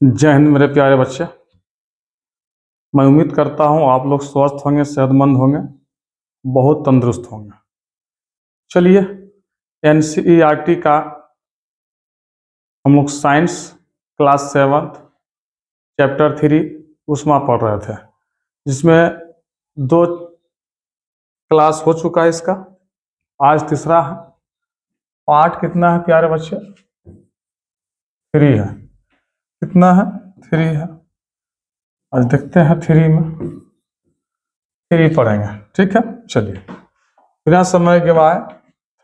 जय हिंद मेरे प्यारे बच्चे। मैं उम्मीद करता हूँ आप लोग स्वस्थ होंगे, सेहतमंद होंगे, बहुत तंदुरुस्त होंगे। चलिए, एनसीईआरटी का हम लोग साइंस क्लास 7 चैप्टर 3 उसमें पढ़ रहे थे, जिसमें 2 क्लास हो चुका है इसका, आज तीसरा है। पार्ट कितना है प्यारे बच्चे? 3 है। कितना है? 3 है। आज देखते हैं 3 में 3 पढ़ेंगे, ठीक है। चलिए, बिना समय के बाद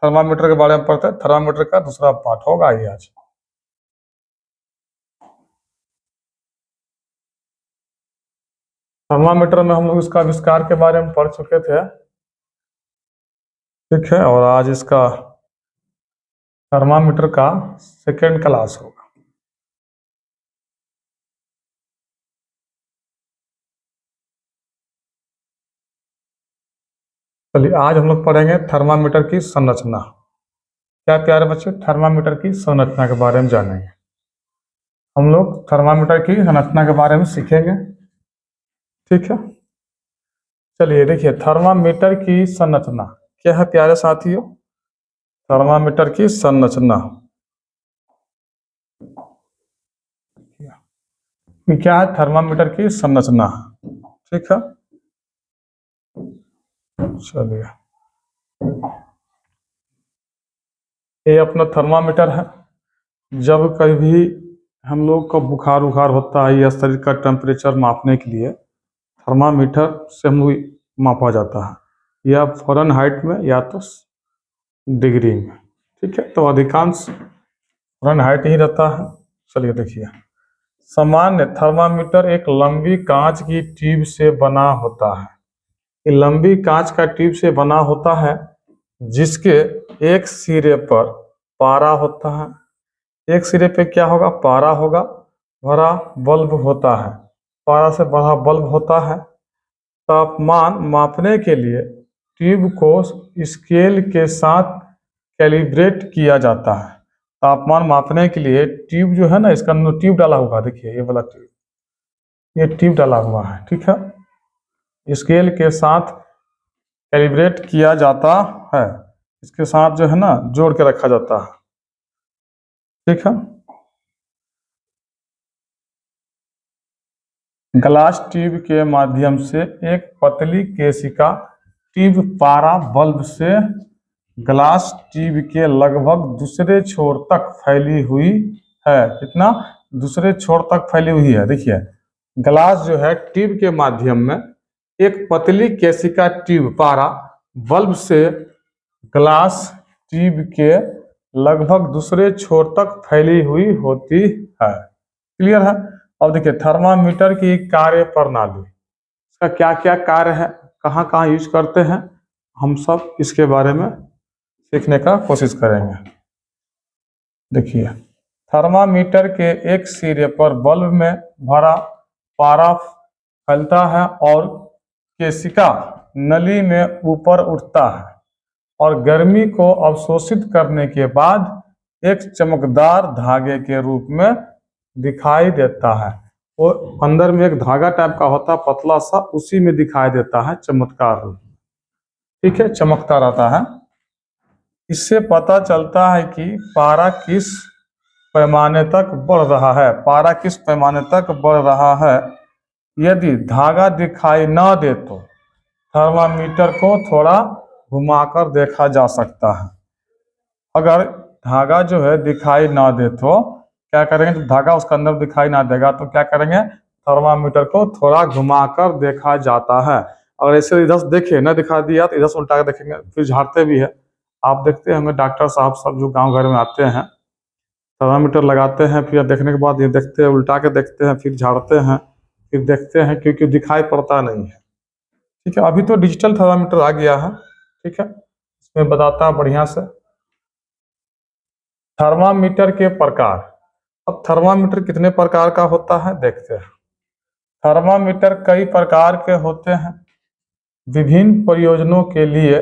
थर्मामीटर के बारे में पढ़ते हैं। थर्मामीटर का दूसरा पार्ट होगा ये आज। थर्मामीटर में हम लोग इसका आविष्कार के बारे में पढ़ चुके थे, ठीक है। और आज इसका थर्मामीटर का सेकेंड क्लास होगा। चलिए, आज हम लोग पढ़ेंगे थर्मामीटर की संरचना। क्या प्यारे बच्चे? थर्मामीटर की संरचना के बारे में जानेंगे। हम लोग थर्मामीटर की संरचना के बारे में सीखेंगे, ठीक है। चलिए देखिए, थर्मामीटर की संरचना क्या है प्यारे साथियों? थर्मामीटर की संरचना क्या है? थर्मामीटर की संरचना, ठीक है। चलिए, ये अपना थर्मामीटर है। जब कभी हम लोग का बुखार उखार होता है या शरीर का टेम्परेचर मापने के लिए थर्मामीटर से हम लोग मापा जाता है, या फ़ारेनहाइट में या तो डिग्री में, ठीक है। तो अधिकांश फ़ारेनहाइट ही रहता है। चलिए देखिए, सामान्य थर्मामीटर एक लंबी कांच की ट्यूब से बना होता है। ये लंबी कांच का ट्यूब से बना होता है, जिसके एक सिरे पर पारा होता है। एक सिरे पे क्या होगा? पारा होगा। भरा बल्ब होता है, पारा से भरा बल्ब होता है। तापमान मापने के लिए ट्यूब को स्केल के साथ कैलिब्रेट किया जाता है। तापमान मापने के लिए ट्यूब जो है ना, इसका अंदर ट्यूब डाला हुआ, देखिए ये वाला ट्यूब, ये ट्यूब डाला हुआ है, ठीक है। स्केल के साथ कैलिब्रेट किया जाता है, इसके साथ जो है ना जोड़ के रखा जाता है, ठीक है। ग्लास ट्यूब के माध्यम से एक पतली केशिका ट्यूब पारा बल्ब से ग्लास ट्यूब के लगभग दूसरे छोर तक फैली हुई है। कितना? दूसरे छोर तक फैली हुई है। देखिए, ग्लास जो है ट्यूब के माध्यम में एक पतली केशिका ट्यूब पारा बल्ब से ग्लास ट्यूब के लगभग दूसरे छोर तक फैली हुई होती है। क्लियर है? अब देखिए, थर्मामीटर की कार्य प्रणाली, इसका क्या क्या कार्य है, कहाँ कहाँ यूज करते हैं, हम सब इसके बारे में सीखने का कोशिश करेंगे। देखिए, थर्मामीटर के एक सिरे पर बल्ब में भरा पारा फैलता है और केशिका नली में ऊपर उठता है और गर्मी को अवशोषित करने के बाद एक चमकदार धागे के रूप में दिखाई देता है। वो अंदर में एक धागा टाइप का होता है, पतला सा, उसी में दिखाई देता है चमत्कार रूप, ठीक है, चमकता रहता है। इससे पता चलता है कि पारा किस पैमाने तक बढ़ रहा है। पारा किस पैमाने तक बढ़ रहा है। यदि धागा दिखाई न दे तो थर्मामीटर को थोड़ा घुमाकर देखा जा सकता है। अगर धागा जो है दिखाई ना दे तो क्या करेंगे? तो धागा उसके अंदर दिखाई ना देगा तो क्या करेंगे? थर्मामीटर को थोड़ा घुमाकर देखा जाता है। अगर ऐसे इधर से देखिए ना दिखा दिया तो इधर से उल्टा के देखेंगे, फिर झाड़ते भी है। आप देखते होंगे डॉक्टर साहब सब जो गांव घर में आते हैं, थर्मामीटर लगाते हैं, फिर देखने के बाद ये देखते हैं, उल्टा के देखते हैं, फिर झाड़ते हैं, फिर देखते हैं, क्योंकि दिखाई पड़ता नहीं है, ठीक है। अभी तो डिजिटल थर्मामीटर आ गया है, ठीक है, इसमें बताता है बढ़िया से। थर्मामीटर के प्रकार। अब थर्मामीटर कितने प्रकार का होता है देखते हैं। थर्मामीटर कई प्रकार के होते हैं। विभिन्न प्रयोजनों के लिए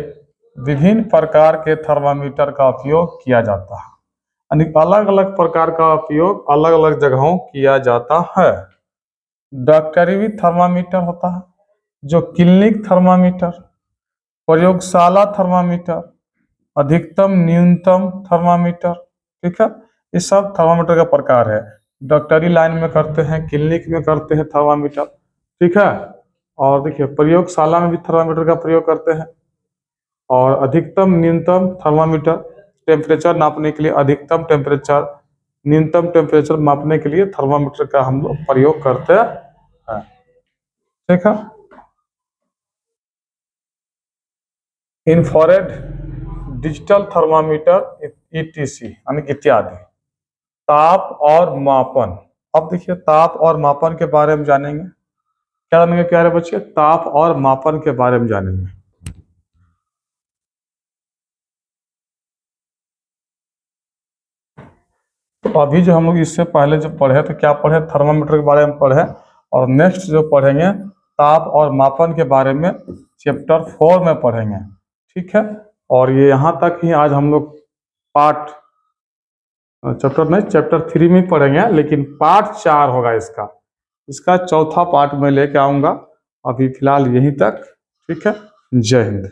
विभिन्न प्रकार के थर्मामीटर का उपयोग किया जाता है। यानी अलग अलग प्रकार का उपयोग अलग अलग जगहों किया जाता है। डॉक्टरी भी थर्मामीटर होता है, जो क्लिनिक थर्मामीटर, प्रयोगशाला थर्मामीटर, अधिकतम न्यूनतम थर्मामीटर, ठीक है, ये सब थर्मामीटर का प्रकार है। डॉक्टरी लाइन में करते हैं, क्लिनिक में करते हैं थर्मामीटर, ठीक है। और देखिए प्रयोगशाला में भी थर्मामीटर का प्रयोग करते हैं। और अधिकतम न्यूनतम थर्मामीटर टेम्परेचर नापने के लिए, अधिकतम टेम्परेचर न्यूनतम टेम्परेचर मापने के लिए थर्मामीटर का हम लोग प्रयोग करते हैं, ठीक है। इंफ्रारेड, डिजिटल थर्मामीटर, ईटीसी यानी इत्यादि। ताप और मापन। अब देखिए ताप और मापन के बारे में जानेंगे। क्या जानेंगे प्यारे बच्चे? ताप और मापन के बारे में जानेंगे। तो अभी जो हम लोग इससे पहले जो पढ़े तो क्या पढ़े? थर्मामीटर के बारे में पढ़े। और नेक्स्ट जो पढ़ेंगे ताप और मापन के बारे में चैप्टर 4 में पढ़ेंगे, ठीक है। और ये यहाँ तक ही आज हम लोग पार्ट चैप्टर नहीं, चैप्टर 3 में पढ़ेंगे, लेकिन पार्ट 4 होगा इसका। इसका चौथा पार्ट में लेके आऊँगा। अभी फिलहाल यहीं तक, ठीक है। जय हिंद।